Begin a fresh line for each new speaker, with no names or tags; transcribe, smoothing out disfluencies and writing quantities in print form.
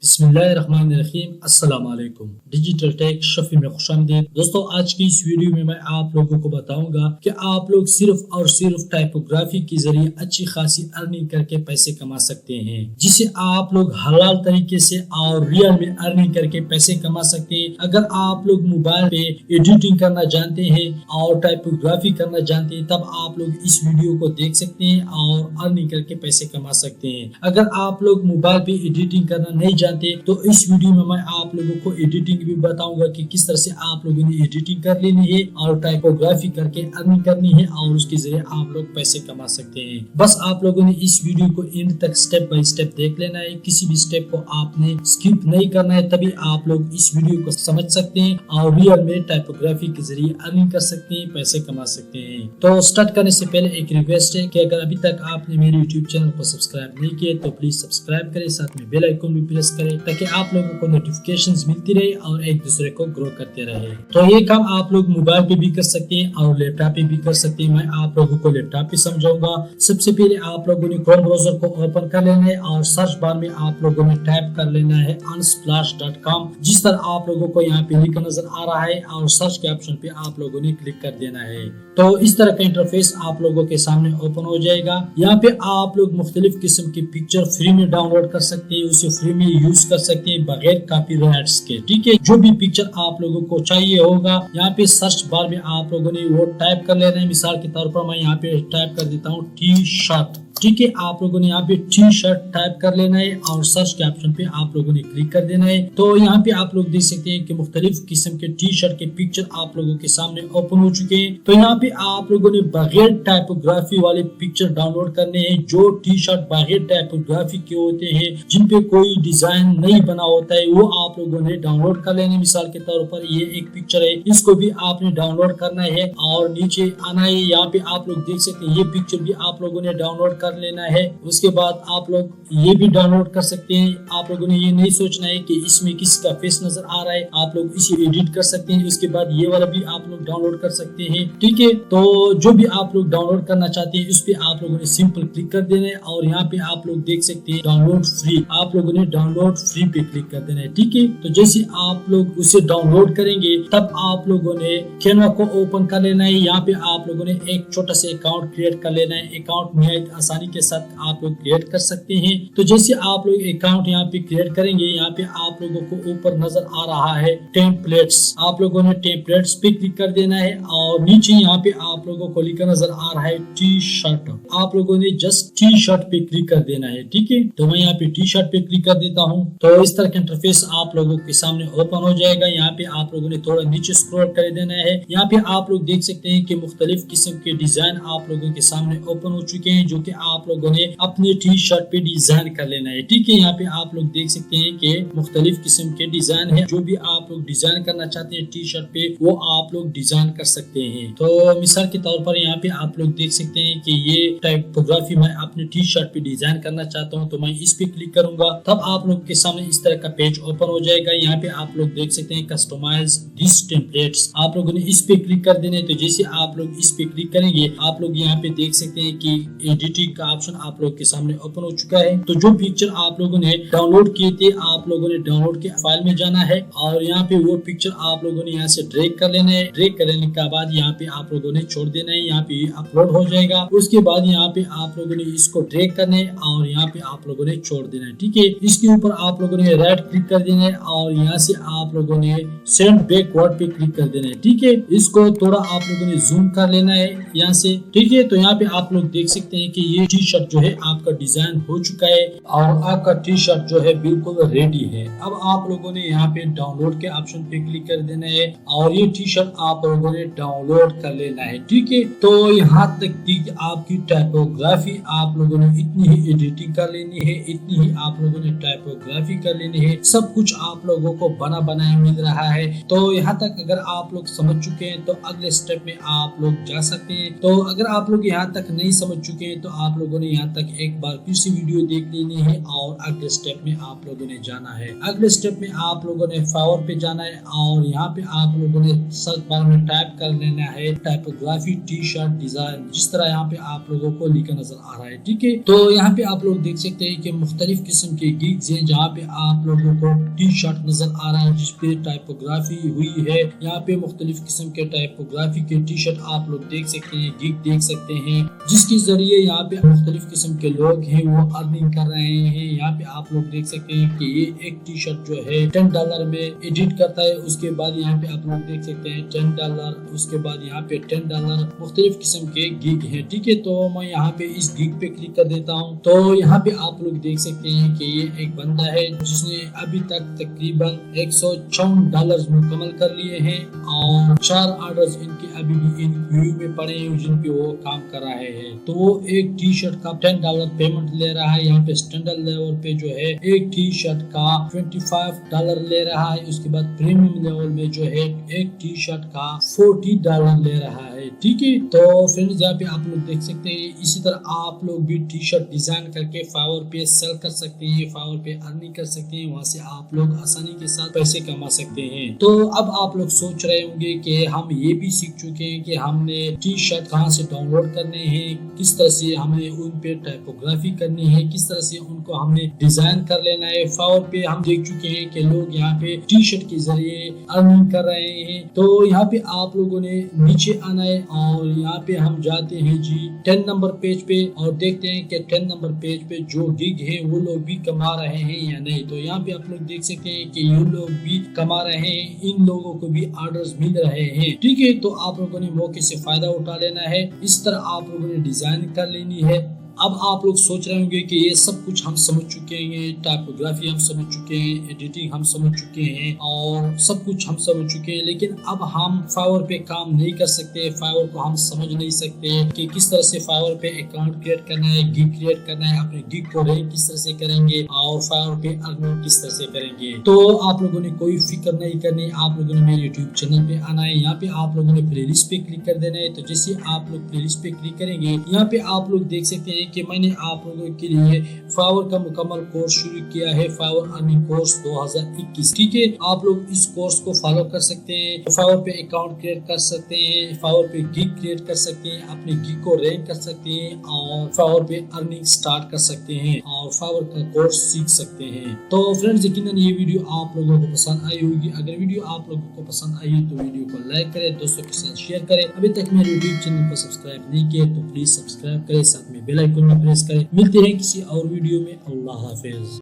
बिस्मिल्लाहिर्रहमानिर्रहीम। अस्सलाम वालेकुम। डिजिटल टेक शफी में खुशामदीद। दोस्तों, आज की इस वीडियो में मैं आप लोगों को बताऊंगा कि आप लोग सिर्फ और सिर्फ टाइपोग्राफी के जरिए अच्छी खासी अर्निंग करके पैसे कमा सकते हैं, जिसे आप लोग हलाल तरीके से और रियल में अर्निंग करके पैसे कमा सकते हैं। अगर आप लोग मोबाइल पे एडिटिंग करना जानते हैं और टाइपोग्राफी करना जानते हैं, तब आप लोग इस वीडियो को देख सकते हैं और अर्निंग करके पैसे कमा सकते हैं। अगर आप लोग मोबाइल पे एडिटिंग करना नहीं जानते तो इस वीडियो में मैं आप लोगों को एडिटिंग भी बताऊंगा कि किस तरह से आप लोगों ने एडिटिंग कर लेनी है और टाइपोग्राफी करके अर्निंग करनी है और उसके जरिए आप लोग पैसे कमा सकते हैं। बस आप लोगों ने इस वीडियो को एंड तक स्टेप बाय स्टेप देख लेना है, किसी भी स्टेप को आपने स्किप नहीं करना है, तभी आप लोग इस वीडियो को समझ सकते हैं और रियल में टाइपोग्राफी के जरिए अर्निंग कर सकते हैं, पैसे कमा सकते हैं। तो स्टार्ट करने से पहले एक रिक्वेस्ट है कि अगर अभी तक आपने मेरे यूट्यूब चैनल को सब्सक्राइब नहीं किया तो प्लीज सब्सक्राइब करें, साथ में बेल आइकन भी प्रेस करें ताकि आप लोगों को नोटिफिकेशंस मिलती रहे और एक दूसरे को ग्रो करते रहे। तो ये काम आप लोग मोबाइल पे भी कर सकते हैं और लैपटॉप पे भी कर सकते हैं। मैं आप लोगों को लैपटॉप पे समझाऊंगा। सबसे पहले आप लोगों ने क्रोम ब्राउजर को ओपन कर लेना है और सर्च बार में आप लोगों ने टाइप कर लेना है unsplash.com। जिस तरह आप लोगों को यहाँ पे लिखा नजर आ रहा है और सर्च के ऑप्शन पे आप लोगों ने क्लिक कर देना है। तो इस तरह का इंटरफेस आप लोगों के सामने ओपन हो जाएगा। यहाँ पे आप लोग मुख्तलिफ किस्म की पिक्चर फ्री में डाउनलोड कर सकते हैं, उसे फ्री में यूज कर सकते हैं बगैर कॉपीराइट्स के। ठीक है, जो भी पिक्चर आप लोगों को चाहिए होगा यहाँ पे सर्च बार में आप लोगों ने वो टाइप कर लेना है। मिसाल के तौर पर मैं यहाँ पे टाइप कर देता हूँ टी शर्ट। ठीक है, आप लोगों ने यहाँ पे टी शर्ट टाइप कर लेना है और सर्च के ऑप्शन पे आप लोगों ने क्लिक कर देना है। तो यहाँ पे आप लोग देख सकते हैं कि मुख्तलिफ किस्म के टी शर्ट के पिक्चर आप लोगों के सामने ओपन हो चुके हैं। तो यहाँ पे आप लोगों ने बगैर टाइपोग्राफी वाले पिक्चर डाउनलोड करने हैं। जो टी शर्ट बगैर टाइपोग्राफी के होते हैं, जिन पे कोई डिजाइन नहीं बना होता है, वो आप लोगों ने डाउनलोड कर लेने। मिसाल के तौर पर ये एक पिक्चर है, इसको भी आपने डाउनलोड करना है और नीचे आना है। यहाँ पे आप लोग देख सकते हैं ये पिक्चर भी आप लोगों ने डाउनलोड कर लेना है। उसके बाद आप लोग ये भी डाउनलोड कर सकते हैं। आप लोगों ने ये नहीं सोचना है कि इसमें किसका फेस नजर आ रहा है, आप लोग इसे एडिट कर सकते हैं। उसके बाद ये वाला भी आप लोग डाउनलोड कर सकते हैं। ठीक है, तो जो भी आप लोग डाउनलोड करना चाहते हैं उस पे आप लोगों ने सिंपल क्लिक कर देना है और यहाँ पे आप लोग देख सकते हैं डाउनलोड फ्री। आप लोगों ने डाउनलोड फ्री पे क्लिक कर देना है। ठीक है, तो जैसे आप लोग उसे डाउनलोड करेंगे तब आप लोगों ने कैनवा को ओपन कर लेना है। यहाँ पे आप लोगों ने एक छोटा सा अकाउंट क्रिएट कर लेना है। अकाउंट में आसानी के साथ आप लोग क्रिएट कर सकते हैं। तो जैसे आप लोग अकाउंट यहाँ पे क्रिएट करेंगे, यहाँ पे आप लोगों को ऊपर नजर आ रहा है टेम्पलेट्स। आप लोगों ने टेम्पलेट्स पे क्लिक कर देना है और नीचे यहाँ पे आप लोगों को लिखा नजर आ रहा है टी शर्ट। आप लोगों ने जस्ट टी शर्ट पे क्लिक कर देना है। ठीक है, तो मैं यहाँ पे टी शर्ट पे क्लिक कर देता हूँ। तो इस तरह का इंटरफेस आप लोगों के सामने ओपन हो जाएगा। यहाँ पे आप लोगों ने थोड़ा नीचे स्क्रॉल कर देना है। यहाँ पे आप लोग देख सकते हैं कि मुख्तलिफ किस्म के डिजाइन आप लोगों के सामने ओपन हो चुके हैं, जो कि आप लोगों ने अपने टी शर्ट पे डिजाइन कर लेना है। ठीक है, यहाँ पे आप लोग देख सकते हैं कि मुख्तलिफ किस्म के डिजाइन है। जो भी आप लोग डिजाइन करना चाहते हैं टी शर्ट पे, वो आप लोग डिजाइन कर सकते हैं। तो मिसाल के तौर पर यहाँ पे आप लोग देख सकते हैं कि ये टाइपोग्राफी मैं अपने टी शर्ट पे डिजाइन करना चाहता हूँ, तो मैं इस पे क्लिक करूंगा। तब आप लोग के सामने इस तरह का पेज ओपन हो जाएगा। यहाँ पे आप लोग देख सकते हैं कस्टमाइज दिस टेम्पलेट्स। आप लोगों ने इस पे क्लिक कर देने। तो जैसे आप लोग इस पे क्लिक करेंगे, आप लोग यहाँ पे देख सकते हैं कि एडिटिंग का ऑप्शन आप लोग के सामने ओपन हो चुका है। तो जो पिक्चर आप लोगों ने डाउनलोड किए थे, आप लोगों ने डाउनलोड के फाइल में जाना है और यहाँ पे वो पिक्चर आप लोगों ने यहाँ से ड्रैग कर लेना है। ड्रैग करने के बाद यहाँ पे आप लोगों ने छोड़ देना है। यहाँ पे अपलोड हो जाएगा। उसके बाद यहाँ पे आप लोगों ने इसको ड्रैग करना है और यहाँ पे आप लोगों ने छोड़ देना है। ठीक है, इसके ऊपर आप लोगों ने राइट क्लिक कर देना है और यहाँ से आप लोगों ने सेंड बैकवर्ड पे क्लिक कर देना है। ठीक है, इसको थोड़ा आप लोगों ने जूम कर लेना है यहाँ से। ठीक है, तो यहाँ पे आप लोग देख सकते हैं कि ये टी शर्ट जो है आपका डिजाइन हो चुका है और आपका टी शर्ट जो है बिल्कुल रेडी है। अब आप लोगों ने यहाँ पे डाउनलोड के ऑप्शन पे क्लिक कर देना है और ये टी शर्ट आप लोगों ने डाउनलोड कर लेना है। ठीक है, तो यहाँ तक कि आपकी टाइपोग्राफी आप लोगों ने इतनी ही एडिटिंग कर लेनी है, इतनी ही आप लोगों ने टाइपोग्राफी कर लेनी है। सब कुछ आप लोगों को बना बनाया मिल रहा है। तो यहाँ तक अगर आप लोग समझ चुके हैं तो अगले स्टेप में आप लोग जा सकते हैं। तो अगर आप लोग यहाँ तक नहीं समझ चुके हैं तो आप आप लोगों ने यहाँ तक एक बार फिर से वीडियो देख लेनी है और अगले स्टेप में आप लोगों ने जाना है। अगले स्टेप में आप लोगों ने फाइवर पे जाना है और यहाँ पे आप लोगों ने सर्च बार में टाइप कर लेना है टाइपोग्राफी टी शर्ट डिजाइन, जिस तरह यहाँ पे आप लोगों को लिखा नजर आ रहा है। ठीक है, तो यहाँ पे आप लोग देख सकते हैं कि मुख्तलिफ किस्म के गिग्स हैं जहाँ पे आप लोगों को टी शर्ट नजर आ रहा है जिसपे टाइपोग्राफी हुई है। यहाँ पे मुख्तलिफ किस्म के टाइपोग्राफी के टी शर्ट आप लोग देख सकते हैं, गिग देख सकते हैं, जिसके जरिए यहाँ पे मुख्तलिफ किस्म के लोग हैं वो अर्निंग कर रहे हैं। यहाँ पे आप लोग देख सकते हैं कि ये एक टी शर्ट जो है $10 में एडिट करता है। उसके बाद यहाँ पे आप लोग देख सकते हैं $10, उसके बाद यहाँ पे $10 मुख्तलिफ किस्म के गिग है। ठीक है, तो मैं यहाँ पे इस गिग पे क्लिक कर देता हूँ। तो यहाँ पे आप लोग देख सकते हैं कि ये एक बंदा है जिसने अभी तक तकरीबन $154 मुकम्मल कर लिए हैं और 4 ऑर्डर्स इनके अभी भी इन क्यू में पड़े हैं जिन पे वो काम कर रहे हैं। तो वो एक टी शर्ट का $10 पेमेंट ले रहा है। यहाँ पे स्टैंडर्ड लेवल पे जो है एक टी शर्ट का $25 ले रहा है। उसके बाद प्रीमियम लेवल में जो है एक टी शर्ट का $40 ले रहा है। ठीक है, तो फ्रेंड्स यहाँ पे आप लोग देख सकते हैं इसी तरह आप लोग भी टी शर्ट डिजाइन करके फाइवर पे सेल कर सकते हैं, फाइवर पे अर्निंग कर सकते हैं, वहाँ से आप लोग आसानी के साथ पैसे कमा सकते हैं। तो अब आप लोग सोच रहे होंगे कि हम ये भी सीख चुके हैं कि हमने टी शर्ट कहाँ से डाउनलोड करने हैं, किस तरह से हमें उन पे टाइपोग्राफी करनी है, किस तरह से उनको हमने डिजाइन कर लेना है। फाइवर पे हम देख चुके हैं कि लोग यहाँ पे टी शर्ट के जरिए अर्निंग कर रहे हैं। तो यहाँ पे आप लोगों ने नीचे आना है और यहाँ पे हम जाते हैं जी 10 नंबर पेज पे और देखते हैं कि 10 नंबर पेज पे जो गिग है वो लोग भी कमा रहे हैं या नहीं। तो यहाँ पे आप लोग देख सकते हैं कि ये लोग भी कमा रहे हैं, इन लोगों को भी ऑर्डर्स मिल रहे हैं। ठीक है, तो आप लोगों ने मौके से फायदा उठा लेना है। इस तरह आप लोगों ने डिजाइन कर लेनी है। अब आप लोग सोच रहे होंगे कि ये सब कुछ हम समझ चुके हैं, टाइपोग्राफी हम समझ चुके हैं, एडिटिंग हम समझ चुके हैं और सब कुछ हम समझ चुके हैं, लेकिन अब हम फाइवर पे काम नहीं कर सकते। फाइवर को हम समझ नहीं सकते कि किस तरह से फाइवर पे अकाउंट क्रिएट करना है, गिग क्रिएट करना है, अपने गिग को रैंक किस तरह से करेंगे और फाइवर पे अर्निंग किस तरह से करेंगे। तो आप लोगों ने कोई फिक्र नहीं करनी, आप लोगों ने मेरे यूट्यूब चैनल पे आना है। यहाँ पे आप लोगों ने प्ले लिस्ट पे क्लिक कर देना है। तो जैसे आप लोग प्ले लिस्ट पे क्लिक करेंगे यहाँ पे आप लोग देख सकते हैं कि मैंने आप लोगों के लिए फाइवर का मुकम्मल कोर्स शुरू किया है, फाइवर अर्निंग कोर्स 2021। ठीक है, आप लोग इस कोर्स को फॉलो कर सकते हैं, फाइवर पे अकाउंट क्रिएट कर सकते हैं, फाइवर पे गिग क्रिएट कर सकते हैं, अपने गिग को रैंक कर सकते हैं और फाइवर पे अर्निंग स्टार्ट कर सकते हैं और फाइवर का कोर्स सीख सकते हैं। तो फ्रेंड्स यकीनन ये वीडियो आप लोगों को पसंद आई होगी। अगर वीडियो आप लोगों को पसंद आई तो वीडियो को लाइक करें, दोस्तों के साथ शेयर करें। अभी तक मेरे यूट्यूब चैनल को सब्सक्राइब नहीं किया तो प्लीज सब्सक्राइब करें, साथ में बेल आइकन में प्रेस करें। मिलते हैं किसी और वीडियो में। अल्लाह हाफिज।